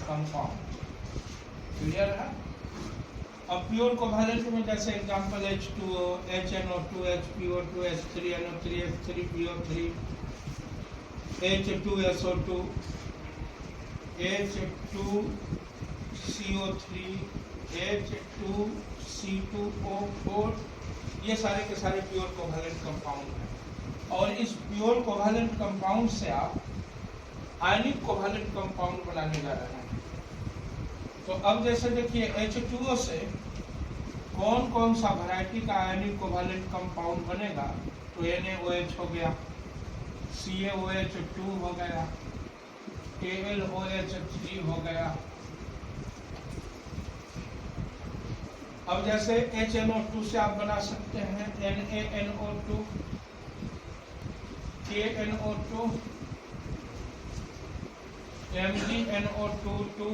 Compound. Clear है? अब pure covalent में जैसे example H2O, HNO2, HPO2, H3NO3, H3PO3, H2SO2, H2CO3, H2C2O4, ये सारे के सारे प्योर कोवैलेंट कंपाउंड हैं। और इस प्योर कोवैलेंट कंपाउंड से आप आयनिक कोवैलेंट कंपाउंड बनाने जा रहे हैं। तो अब जैसे देखिए H2O से कौन कौन सा वैरायटी का आयनिक कोवैलेंट कंपाउंड बनेगा, तो NaOH हो गया, CaOH2 हो गया, KLOH3 हो गया। अब जैसे HNO2 से आप बना सकते हैं NaNO2, KNO2, MgNO2,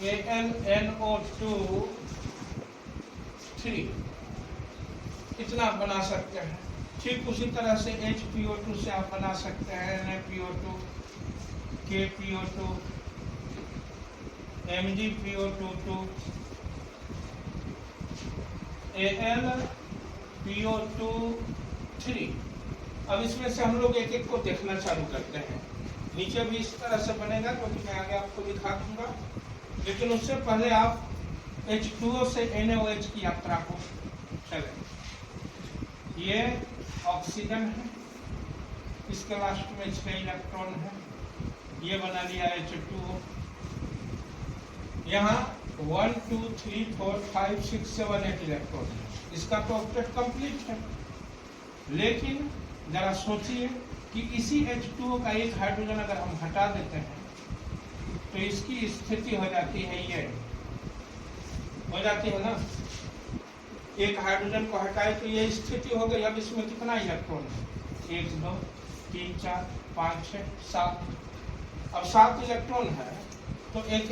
AlNO2, इतना बना सकते हैं। ठीक उसी तरह से HPO2 से आप बना सकते हैं NaPO2, KPO2, MgPO2, AlPO2। अब इसमें से हम लोग एक एक को देखना चालू करते हैं। नीचे भी इस तरह से बनेगा क्योंकि मैं आगे आपको दिखा दूंगा, लेकिन उससे पहले आप H2O से NaOH की यात्रा को चलें। ये ऑक्सीजन है, इसके लास्ट में 6 इलेक्ट्रॉन है, ये बना लिया H2O। यहाँ 1 2 3 4 5 6 7 8 इलेक्ट्रॉन है, इसका तो ऑक्टेट कंप्लीट है। लेकिन जरा सोचिए कि इसी H2O का एक हाइड्रोजन अगर हम हटा देते हैं तो इसकी स्थिति हो जाती है, ये हो जाती है ना। एक हाइड्रोजन को हटाए तो ये स्थिति हो गई। अब इसमें कितना इलेक्ट्रॉन है? 1 2 3 4 5 6 7। अब 7 इलेक्ट्रॉन है तो एक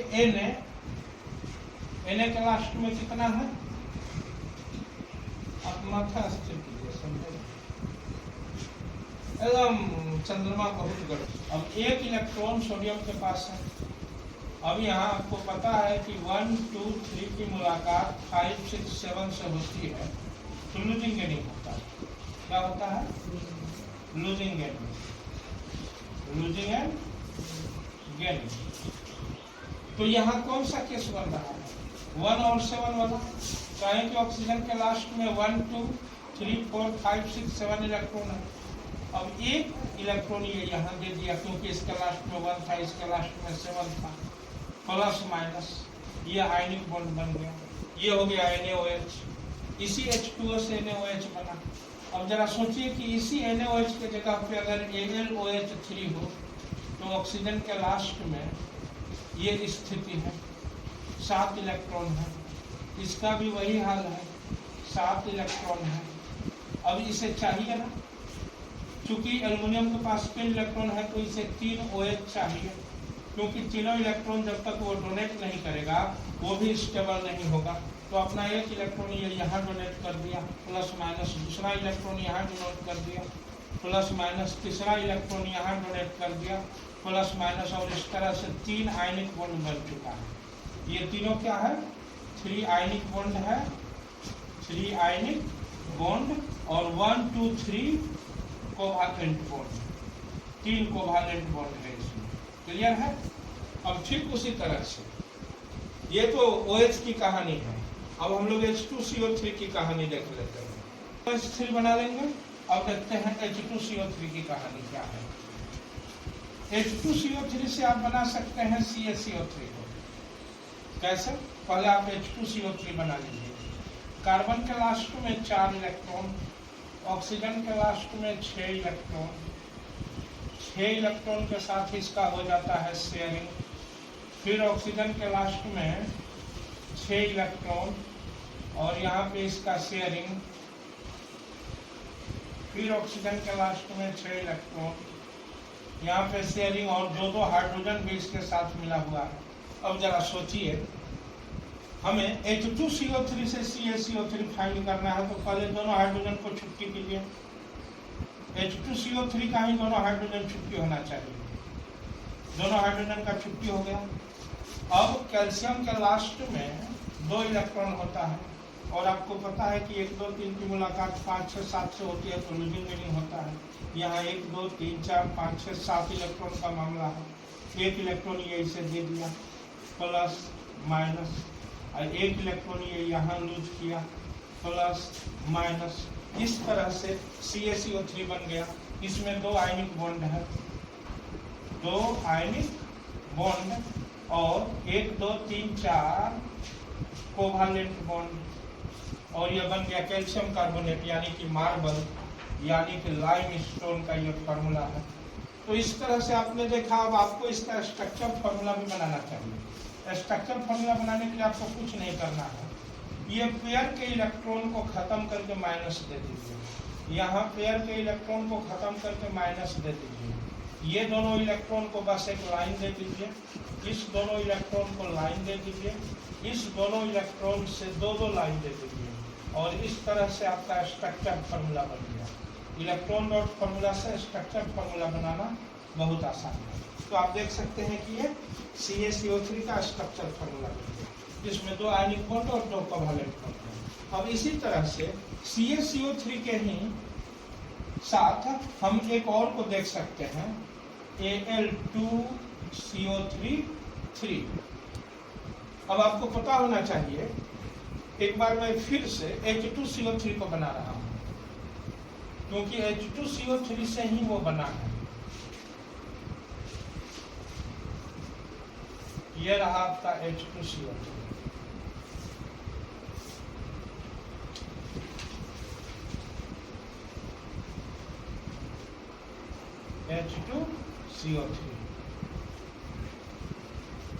Na के लास्ट में कितना है? आप माथा स्थिति समझे, एकदम चंद्रमा बहुत गर्म। अब 1 इलेक्ट्रॉन सोडियम के पास है। अब यहाँ आपको पता है कि 1 2 3 की मुलाकात 5 6 7 से होती है तो लूजिंग गेनिंग होता है। क्या होता है? Losing gaining, losing and gaining. तो यहाँ कौन सा केस बन रहा है? 1 और 7 वाला। कहें कि ऑक्सीजन के लास्ट में 1 2 3 4 5 6 7 इलेक्ट्रॉन है। अब 1 इलेक्ट्रॉन ये यहाँ दे दिया क्योंकि इसके लास्ट में 1 था, इसके लास्ट में 7 था, प्लस माइनस ये आयनिक बॉन्ड बन गया। ये हो गया NaOH। इसी H2O से NaOH बना। अब जरा सोचिए कि इसी NaOH के जगह पे अगर AlOH3 हो तो ऑक्सीजन के लास्ट में ये स्थिति है, 7 इलेक्ट्रॉन है, इसका भी वही हाल है, 7 इलेक्ट्रॉन है। अब इसे चाहिए ना, चूंकि एल्युमिनियम के पास 3 इलेक्ट्रॉन है तो इसे 3 OH चाहिए, क्योंकि तीनों इलेक्ट्रॉन जब तक वो डोनेट नहीं करेगा वो भी स्टेबल नहीं होगा। तो अपना 1 इलेक्ट्रॉन ये यहाँ डोनेट कर दिया, प्लस माइनस, दूसरा इलेक्ट्रॉन यहाँ डोनेट कर दिया, प्लस माइनस, तीसरा इलेक्ट्रॉन यहाँ डोनेट कर दिया, प्लस माइनस, और इस तरह से 3 आयनिक बॉन्ड बन चुका है। ये तीनों क्या है? 3 आयनिक बॉन्ड है, 3 आयनिक बॉन्ड और 1 2 3 कोवैलेंट बॉन्ड, 3 कोवैलेंट बॉन्ड है इसमें। क्लियर है? अब ठीक उसी तरह से ये तो OH की कहानी है। अब हम लोग H2CO3 की कहानी देख लेते हैं। H3 बना लेंगे। अब देखते हैं H2CO3 की कहानी क्या है। H2CO3 से आप बना सकते हैं CaCO3 को। कैसे? पहले आप H2CO3 बना लीजिए। कार्बन के लास्ट में 4 इलेक्ट्रॉन, ऑक्सीजन के लास्ट में 6 इलेक्ट्रॉन, 6 इलेक्ट्रॉन के साथ इसका हो जाता है शेयरिंग। फिर ऑक्सीजन के लास्ट में 6 इलेक्ट्रॉन और यहाँ पे इसका शेयरिंग। फिर ऑक्सीजन के लास्ट में 6 इलेक्ट्रॉन, यहाँ पे शेयरिंग, और 2 हाइड्रोजन भी इसके साथ मिला हुआ है। अब जरा सोचिए, हमें H2CO3 से CaCO3 फाइंड करना है तो पहले दोनों हाइड्रोजन को छुट्टी कीजिए। H2CO3 का ही दोनों हाइड्रोजन छुट्टी होना चाहिए। दोनों हाइड्रोजन का छुट्टी हो गया। अब कैल्शियम के लास्ट में 2 इलेक्ट्रॉन होता है और आपको पता है कि 1 2 3 की मुलाकात 5 6 7 से होती है तो लूजिंग मीनिंग होता है। यहाँ 1 2 3 4 5 6 7 इलेक्ट्रॉन का मामला है। 1 इलेक्ट्रॉन ये इसे दे दिया प्लस माइनस, और 1 इलेक्ट्रॉन ये यहाँ लूज किया प्लस माइनस। इस तरह से CaCO3 बन गया। इसमें 2 आयनिक बॉन्ड है, 2 आयनिक बॉन्ड और 1 2 3 4 कोवालेंट बॉन्ड, और यह बन गया कैल्शियम कार्बोनेट यानी कि मार्बल यानी कि लाइम स्टोन का यह फार्मूला है। तो इस तरह से आपने देखा। अब आपको इसका स्ट्रक्चर फार्मूला भी बनाना चाहिए। स्ट्रक्चर फार्मूला बनाने के लिए आपको कुछ नहीं करना है, ये पेयर के इलेक्ट्रॉन को खत्म करके माइनस दे दीजिए। यहाँ पेयर के इलेक्ट्रॉन को खत्म करके माइनस दे दीजिए। ये दोनों इलेक्ट्रॉन को बस एक लाइन दे दीजिए, इस दोनों इलेक्ट्रॉन को लाइन दे दीजिए, इस दोनों इलेक्ट्रॉन से 2 लाइन दे दीजिए, और इस तरह से आपका स्ट्रक्चर फार्मूला बन गया। इलेक्ट्रॉन डॉट फार्मूला से स्ट्रक्चर फार्मूला बनाना बहुत आसान है। तो आप देख सकते हैं कि ये CaCO3 का स्ट्रक्चर फार्मूला बन गया, जिसमें 2 आयनिक बॉन्ड और 2 कोवैलेंट बॉन्ड। अब इसी तरह से CaCO3 के ही साथ हम एक और को देख सकते हैं, Al2CO3। अब आपको पता होना चाहिए, एक बार मैं फिर से H2CO3 को बना रहा हूं, क्योंकि H2CO3 से ही वो बना है। ये रहा आपका H2CO3। H2CO3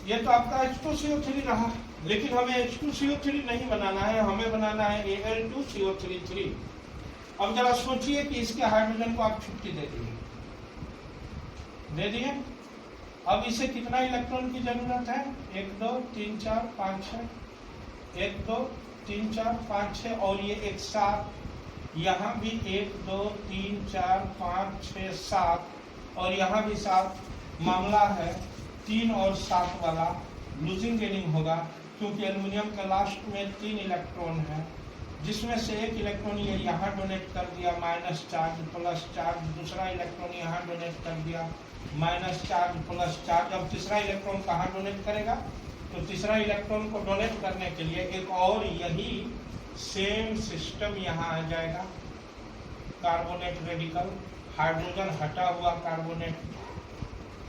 ये तो आपका H2CO3 रहा, लेकिन हमें H2CO3 नहीं बनाना है, हमें बनाना है Al2CO3। अब जरा सोचिए कि इसके हाइड्रोजन को आप छुट्टी दे दिए। अब इसे कितना इलेक्ट्रॉन की जरूरत है? 1 2 3 4 5 6, 1 2 3 4 5 6, और ये एक 7, यहाँ भी 1 2 3 4 5 6 7, और यहाँ भी 7। मामला है 3 और 7 वाला, लूजिंग गेनिंग होगा, क्योंकि एल्युमिनियम के लास्ट में 3 इलेक्ट्रॉन है, जिसमें से 1 इलेक्ट्रॉन ये यहाँ डोनेट कर दिया माइनस चार्ज प्लस चार्ज, दूसरा इलेक्ट्रॉन यहाँ डोनेट कर दिया माइनस चार्ज प्लस चार्ज। अब तीसरा इलेक्ट्रॉन कहाँ डोनेट करेगा? तो तीसरा इलेक्ट्रॉन को डोनेट करने के लिए एक और यही सेम सिस्टम यहाँ आ जाएगा। कार्बोनेट रेडिकल, हाइड्रोजन हटा हुआ कार्बोनेट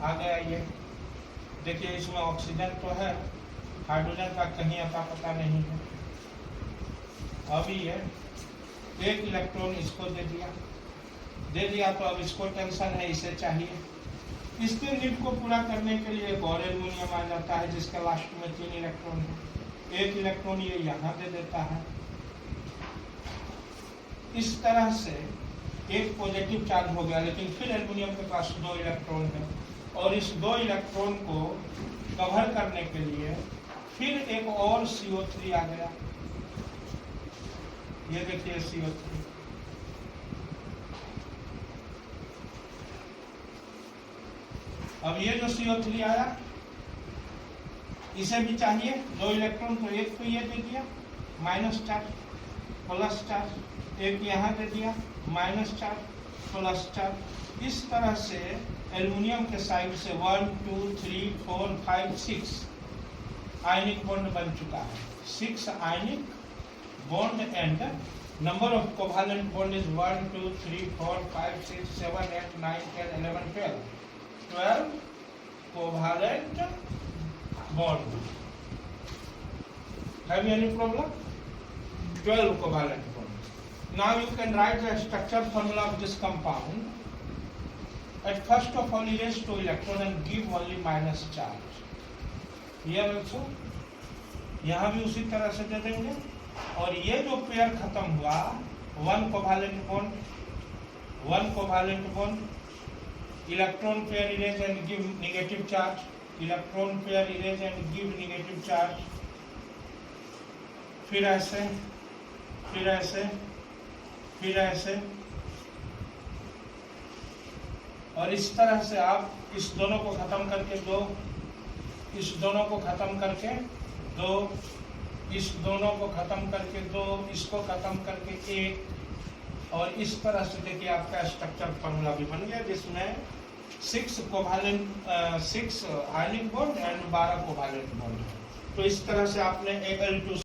आ गया। ये देखिए, इसमें ऑक्सीजन तो है, हाइड्रोजन का कहीं अता पता नहीं है। अभी ये 1 इलेक्ट्रॉन इसको दे दिया तो अब इसको टेंशन है, इसे चाहिए। इसके नीड को पूरा करने के लिए एक और एल्युमिनियम आ जाता है, जिसके लास्ट में 3 इलेक्ट्रॉन है। 1 इलेक्ट्रॉन ये यहाँ दे देता है। इस तरह से एक पॉजिटिव चार्ज हो गया, लेकिन फिर एल्युमिनियम के पास 2 इलेक्ट्रॉन है, और इस 2 इलेक्ट्रॉन को कवर करने के लिए फिर एक और CO3 आ गया। ये देखिए CO3। अब ये जो CO3 आया, इसे भी चाहिए 2 इलेक्ट्रॉन, तो एक तो ये दे दिया माइनस चार्ज प्लस चार्ज, एक यहाँ दे दिया माइनस चार्ज प्लस चार्ज। इस तरह से एल्युमिनियम के साइड से 1 2 3 4 5 6 आयनिक बॉन्ड बन चुका है। 6 आयनिक bond and number of covalent bond is 1 2 3 4 5 6 7 8 9 10 11 12 covalent bond. Have you any problem? 12 covalent bond. Now you can write the structure formula of this compound. At first of all, erase 2 electron and give only minus charge. Here also, यहाँ भी उसी तरह से दे देंगे। और ये जो pair खत्म हुआ, 1 covalent bond, electron pair erase and give negative charge, electron pair erase and give negative charge, फिर ऐसे फिर ऐसे फिर ऐसे और इस तरह से आप इस दोनों को खत्म करके दो, इस दोनों को खत्म करके दो, इस दोनों को खत्म करके दो, इसको खत्म करके एक, और इस तरह से देखिए आपका स्ट्रक्चर फॉर्मूला भी बन गया, जिसमें 6 ionic bond and 12 covalent bond है। तो इस तरह से आपने Al2